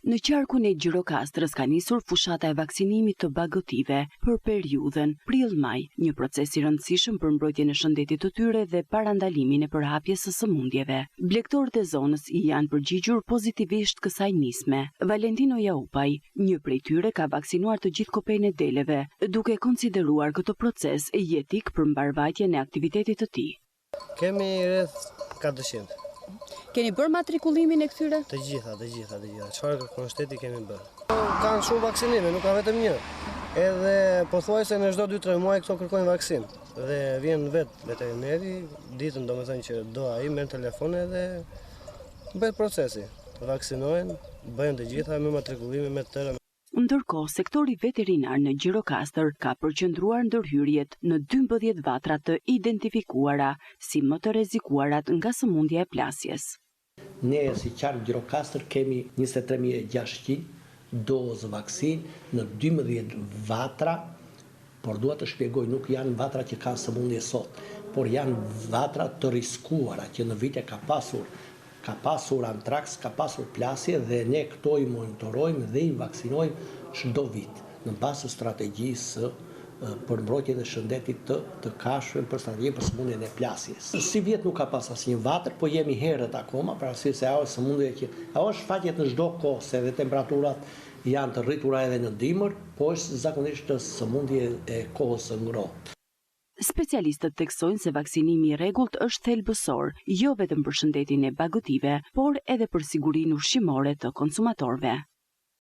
Në qarkun e Gjirokastrës ka nisur fushata e vaksinimit të bagotive për periudhën prill-maj, një proces i rëndësishëm për mbrojtjen e shëndetit të tyre dhe parandalimin e përhapjes së sëmundjeve. Blegtorët e zonës i janë përgjigjur pozitivisht kësaj nisme. Valentino Jaupaj, një prej tyre, ka vaksinuar të gjithë kopejnë e deleve, duke konsideruar këtë proces jetik për mbarvajtjen e aktivitetit të tij. Kemi rreth 400. Keni bërë matrikullimin e këtyre? Të gjitha. Çfarë kërkon shteti kemi bërë. Kanë shumë vaksinime, nuk ka vetëm një. Edhe pothuajse në çdo 2-3 muaj këto kërkojnë vaksinë. Dhe vjen vetë veterineri, ditën domethënë që do ai merr telefonin dhe bëhet procesi. Vaksinohen, bëjnë të gjitha me matrikullimin me tërë. Ndërkohë, sektori veterinar në Gjirokastër ka përqendruar ndërhyrjet në 12 vatra të identifikuara si më të rrezikuarat nga sëmundja e plasjes. Ne si qark Gjirokastër kemi 23.600 dozë vaksinë në 12 vatra, por dua të shpjegoj, nuk janë vatra që kanë sëmundje sot, por janë vatra të riskuara që në vite ka pasur antraks, ka pasur plasje dhe ne këto i monitorojmë dhe i vaksinojmë çdo vit në bazë të strategjisë për mbrojtjen e shëndetit të kafshëve, për strategjinë për sëmundjen e plasjes. Si vjet nuk ka pas asnjë vatër, po jemi herët akoma, për arsye se ajo është sëmundje që ajo shfaqet në çdo kohë, se edhe temperaturat janë të rritura edhe në dimër, po është zakonisht sëmundje e kohës së ngrohtë. Specialistët theksojnë se vaksinimi i rregullt është thelbësor, jo vetëm për shëndetin e bagotive, por edhe për sigurinë ushqimore të konsumatorëve.